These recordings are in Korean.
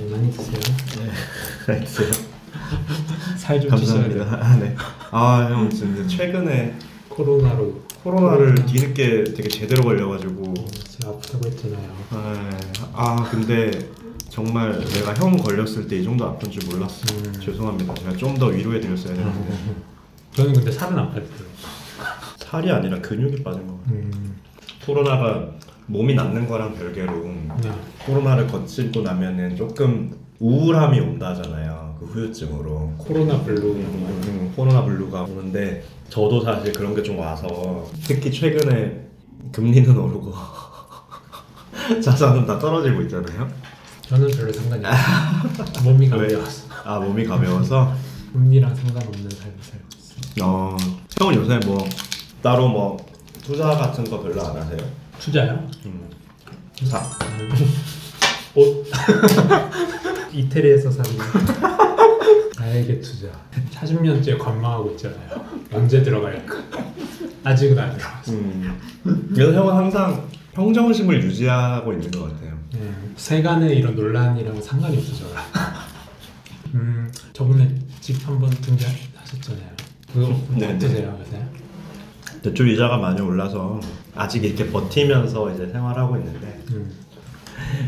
많이 드세요. 네, 많이 드세요. 살 좀 찌셔야 돼요. 네. 형 진짜 최근에 코로나를 뒤늦게 되게 제대로 걸려가지고 제가 아프다고 했잖아요. 근데 정말 내가 형 걸렸을 때 이 정도 아픈 줄 몰랐어. 죄송합니다. 제가 좀 더 위로해 드렸어야 되는데. 저는 근데 살은 안 빠졌어요. 살이 아니라 근육이 빠진 거 같아요. 코로나가 몸이 낫는 거랑 별개로 코로나를 거치고 나면은 조금 우울함이 온다잖아요. 그 후유증으로. 코로나 블루. 코로나 블루가 오는데 저도 사실 그런 게 좀 와서 특히 최근에 금리는 오르고 자산은 다 떨어지고 있잖아요. 저는 별로 상관이 없어요. 몸이 가벼워서. 몸이 가벼워서? 금리랑 상관없는 삶을 살고 있어요. 형은 요새 뭐 따로 뭐 투자 같은 거 별로 안 하세요? 투자요? 사. 옷. 이태리에서 사는 나에게 투자. 40년째 관망하고 있잖아요. 언제 들어갈까? 아직은 안 들어갔어. 그래서 형은 항상 평정심을 유지하고 있는 것 같아요. 세간의 이런 논란이랑 상관이 없어져요. 저번에 집 한번 등장하셨잖아요. 그거 어떠세요 요새? 대출 이자가 많이 올라서 아직 이렇게 버티면서 이제 생활하고 있는데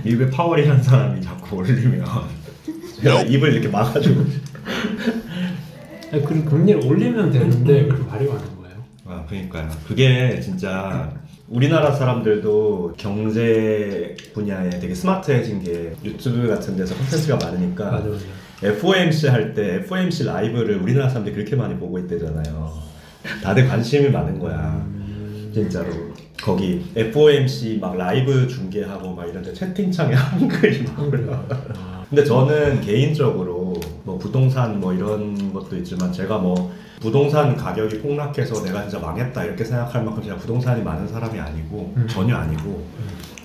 입에 파월이라는 사람이 자꾸 올리면 제가 입을 이렇게 막아주고 그리고 금리를 올리면 되는데 왜 이렇게 말이 많은 거예요? 그러니까요. 그게 진짜 우리나라 사람들도 경제 분야에 되게 스마트해진 게 유튜브 같은 데서 콘텐츠가 많으니까 맞아. FOMC 할 때 FOMC 라이브를 우리나라 사람들이 그렇게 많이 보고 있대잖아요. 다들 관심이 많은 거야. 진짜로. 거기 FOMC 막 라이브 중계하고 막 이런데 채팅창에 한글이 막 올라. 근데 저는 개인적으로 뭐 부동산 뭐 이런 것도 있지만 제가 뭐 부동산 가격이 폭락해서 내가 진짜 망했다 이렇게 생각할 만큼 제가 부동산이 많은 사람이 아니고 전혀 아니고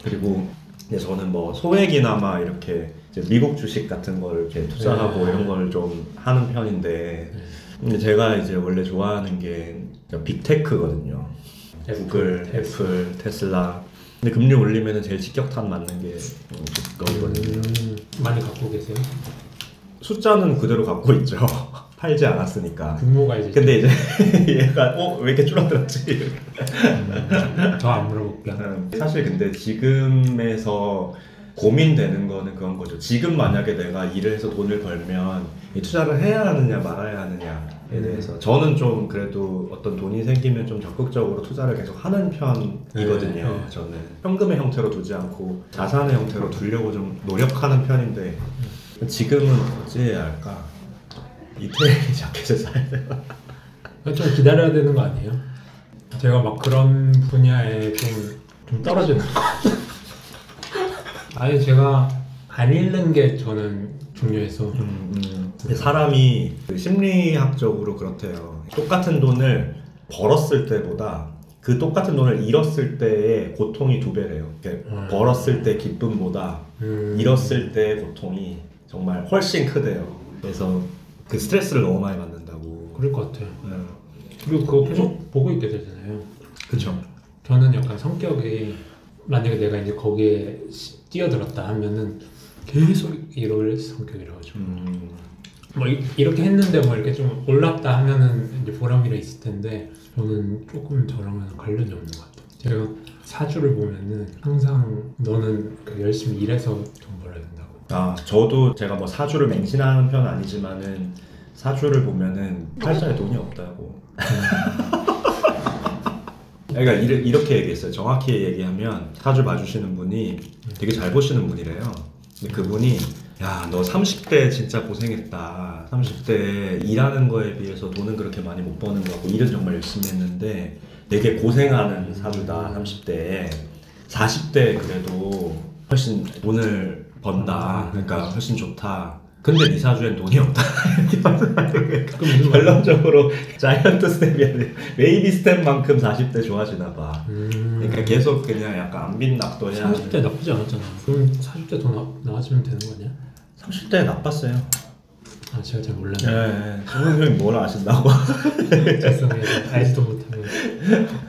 그리고 근데 저는 뭐 소액이나마 이렇게 이제 미국 주식 같은 걸 이렇게 투자하고 이런 걸 좀 하는 편인데 근데 제가 이제 원래 좋아하는 게 빅테크거든요. 구글, 애플, 테슬라. 근데 금리 올리면은 제일 직격탄 맞는 게 그거거든요. 많이 갖고 계세요? 숫자는 그대로 갖고 있죠. 팔지 않았으니까. 규모가 이제. 근데 이제 얘가 왜 이렇게 줄어들었지? 저 안 물어볼게요. 사실 근데 지금에서 고민되는 거는 그런 거죠. 지금 만약에 내가 일을 해서 돈을 벌면 이 투자를 해야 하느냐 말아야 하느냐에 대해서 저는 좀 그래도 어떤 돈이 생기면 좀 적극적으로 투자를 계속 하는 편이거든요. 저는 현금의 형태로 두지 않고 자산의 형태로 두려고 좀 노력하는 편인데 지금은 어찌해야 할까? 이태리 자켓을 사야 돼요. 좀 기다려야 되는 거 아니에요? 제가 막 그런 분야에 좀 떨어지는 거. 아니 제가 안 읽는 게 저는 중요해서. 사람이 심리학적으로 그렇대요. 똑같은 돈을 벌었을 때보다 그 똑같은 돈을 잃었을 때의 고통이 2배래요. 벌었을 때 기쁨보다 잃었을 때의 고통이 정말 훨씬 크대요. 그래서 그 스트레스를 너무 많이 받는다고. 그럴 것 같아요. 그리고 그거 계속 보고 있게 되잖아요. 그렇죠. 저는 약간 성격이 만약에 내가 이제 거기에 뛰어들었다 하면은 계속 이럴 성격이라가지고 뭐 이렇게 했는데 뭐 이렇게 좀 올랐다 하면은 이제 보람이라 있을 텐데 저는 조금 저랑은 관련이 없는 것 같아요. 제가 사주를 보면은 항상 너는 열심히 일해서 돈 벌어야 된다고. 저도 제가 뭐 사주를 맹신하는 편은 아니지만은 사주를 보면은 팔자에 돈이 없다고. 그러니까 이렇게 얘기했어요. 정확히 얘기하면 사주 봐주시는 분이 되게 잘 보시는 분이래요. 근데 그분이 야, 너 30대 진짜 고생했다. 30대 일하는 거에 비해서 돈은 그렇게 많이 못 버는 거고 일은 정말 열심히 했는데 되게 고생하는 사주다. 30대에 40대 그래도 훨씬 돈을 번다. 그러니까 훨씬 좋다. 근데 네 사주엔 돈이 없다. 결론적으로 자이언트 스텝이 아니라 베이비 스텝만큼 40대 좋아지나 봐. 그러니까 계속 그냥 약간 안빈낙도냐. 30대 나쁘지 않았잖아. 그럼 40대 더 나아지면 되는 거 아니야? 30대 나빴어요. 제가 잘 몰랐네. 정훈 형이 뭘 아신다고? 죄송해요. 알지도 못하고.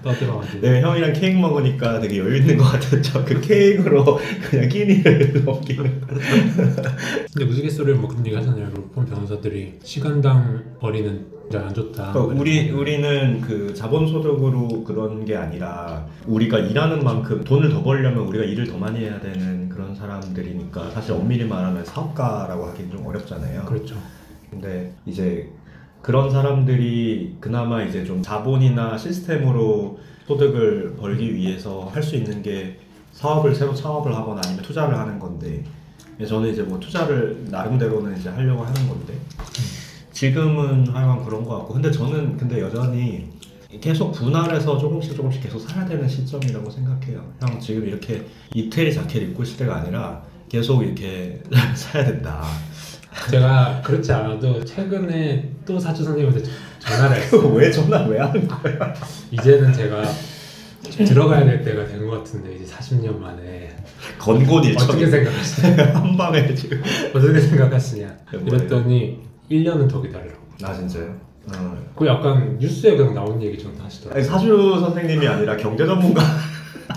떠들어가지고. 내가 형이랑 케이크 먹으니까 되게 여유 있는 것 같았죠. 그 케이크로 그냥 끼니를 넘기는. 근데 우스갯소리를 뭐 그런 얘기 하잖아요. 로펌 변호사들이 시간당 벌이는 안 좋다. 그러니까 우리는 그 자본소득으로 그런 게 아니라 우리가 일하는 만큼 돈을 더 벌려면 우리가 일을 더 많이 해야 되는 그런 사람들이니까 사실 엄밀히 말하면 사업가라고 하기는 좀 어렵잖아요. 그렇죠. 근데 이제 그런 사람들이 그나마 이제 좀 자본이나 시스템으로 소득을 벌기 위해서 할 수 있는 게 새로 창업을 하거나 아니면 투자를 하는 건데, 저는 이제 뭐 투자를 나름대로는 이제 하려고 하는 건데, 지금은 하여간 그런 것 같고, 근데 여전히 계속 분할해서 조금씩 계속 사야 되는 시점이라고 생각해요. 형 지금 이렇게 이태리 자켓 입고 있을 때가 아니라 계속 이렇게 사야 된다. 제가 그렇지 않아도 최근에 또 사주 선생님한테 전화를 했어요. 왜 전화 왜 하는 거야? 이제는 제가 좀 들어가야 될 때가 된 것 같은데 이제 40년 만에 건곤일척 어떻게 생각하시냐? 한 방에 지금 어떻게 생각하시냐? 이랬더니 1년은 더 기다리라고. 아 진짜요? 그 약간 뉴스에 그냥 나온 얘기 정도 하시더라고요. 아니, 사주 선생님이 아니라 경제 전문가.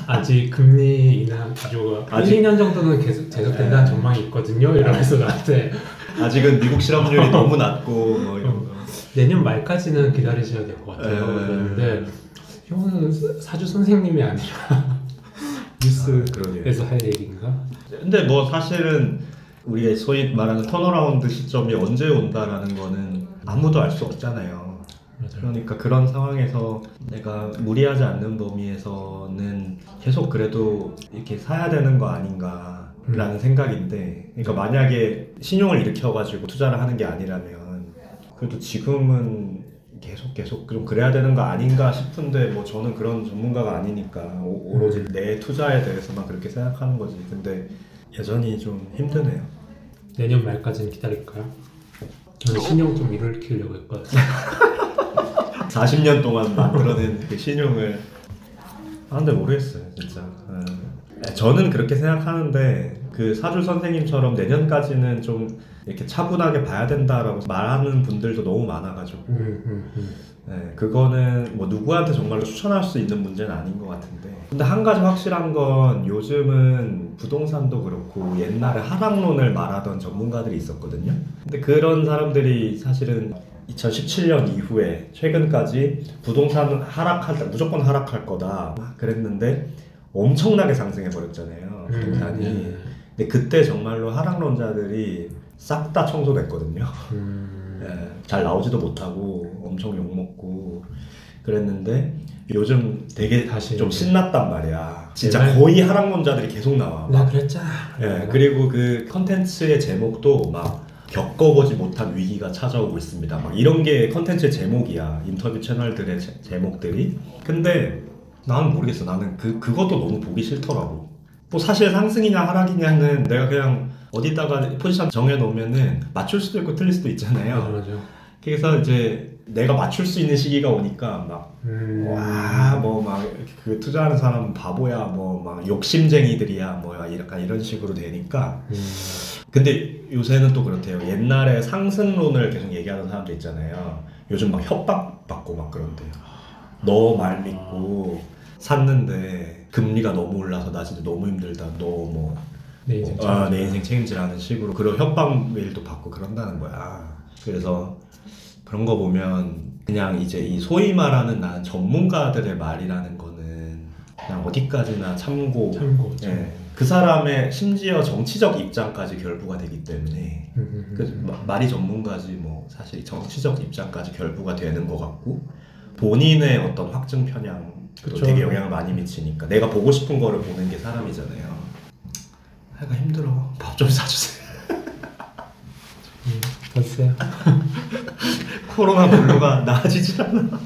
아직 금리 인하 기조가 1, 2년 정도는 계속 제속된다는 전망이 있거든요. 이러면서 나한테 아직은 미국 실업률이 너무 낮고 뭐 이런 거. 내년 말까지는 기다리셔야 될 것 같아요. 그런데 형은 사주 선생님이 아니라 뉴스에서 할 얘기인가? 근데 뭐 사실은 우리가 소위 말하는 턴어라운드 시점이 언제 온다라는 거는 아무도 알 수 없잖아요. 맞아요. 그러니까 그런 상황에서 내가 무리하지 않는 범위에서는 계속 그래도 이렇게 사야 되는 거 아닌가라는 생각인데, 그러니까 만약에 신용을 일으켜가지고 투자를 하는 게 아니라면 그래도 지금은 계속 좀 그래야 되는 거 아닌가 싶은데, 뭐 저는 그런 전문가가 아니니까 오로지 내 투자에 대해서만 그렇게 생각하는 거지. 근데 여전히 좀 힘드네요. 내년 말까지는 기다릴까요? 저는 신용 좀 일으키려고 했거든요. 40년 동안 만들어낸 그 신용을. 근데 모르겠어요 진짜. 저는 그렇게 생각하는데 그 사주 선생님처럼 내년까지는 좀 이렇게 차분하게 봐야 된다라고 말하는 분들도 너무 많아가지고 네, 그거는 뭐 누구한테 정말로 추천할 수 있는 문제는 아닌 것 같은데, 근데 한 가지 확실한 건 요즘은 부동산도 그렇고 옛날에 하락론을 말하던 전문가들이 있었거든요. 근데 그런 사람들이 사실은 2017년 이후에 최근까지 부동산은 무조건 하락할 거다 그랬는데 엄청나게 상승해 버렸잖아요, 부동산이. 근데 그때 정말로 하락론자들이 싹 다 청소됐거든요. 네, 잘 나오지도 못하고 엄청 욕먹고 그랬는데 요즘 되게 다시 좀 신났단 말이야. 진짜 거의 하락론자들이 계속 나와. 나 그랬잖아. 네, 그리고 그 컨텐츠의 제목도 막 겪어보지 못한 위기가 찾아오고 있습니다. 막 이런 게 컨텐츠의 제목이야. 인터뷰 채널들의 제목들이. 근데 나는 모르겠어. 나는 그것도 너무 보기 싫더라고. 뭐 사실 상승이냐 하락이냐는 내가 그냥 어디다가 포지션 정해놓으면은 맞출 수도 있고 틀릴 수도 있잖아요. 맞아. 그래서 이제 내가 맞출 수 있는 시기가 오니까 막 와 뭐 막 그 투자하는 사람은 바보야, 뭐 막 욕심쟁이들이야, 뭐 약간 이런 식으로 되니까. 근데 요새는 또 그렇대요. 옛날에 상승론을 계속 얘기하는 사람도 있잖아요. 요즘 막 협박받고 막 그런대요. 너 말 믿고 샀는데 금리가 너무 올라서 나 진짜 너무 힘들다. 너 뭐 내 인생 내 인생 책임지라는 식으로 그런 협박 메일도 받고 그런다는 거야. 그래서 그런 거 보면 그냥 이제 이 소위 말하는 나는 전문가들의 말이라는 거는 그냥 어디까지나 참고. 예, 그 사람의 심지어 정치적 입장까지 결부가 되기 때문에 말이 전문가지 뭐 사실 정치적 입장까지 결부가 되는 것 같고, 본인의 어떤 확증 편향도 되게 영향을 많이 미치니까 내가 보고 싶은 거를 보는 게 사람이잖아요. 하여간 힘들어. 밥 좀 사주세요. 됐어요. 코로나 블루가 나아지질 않아.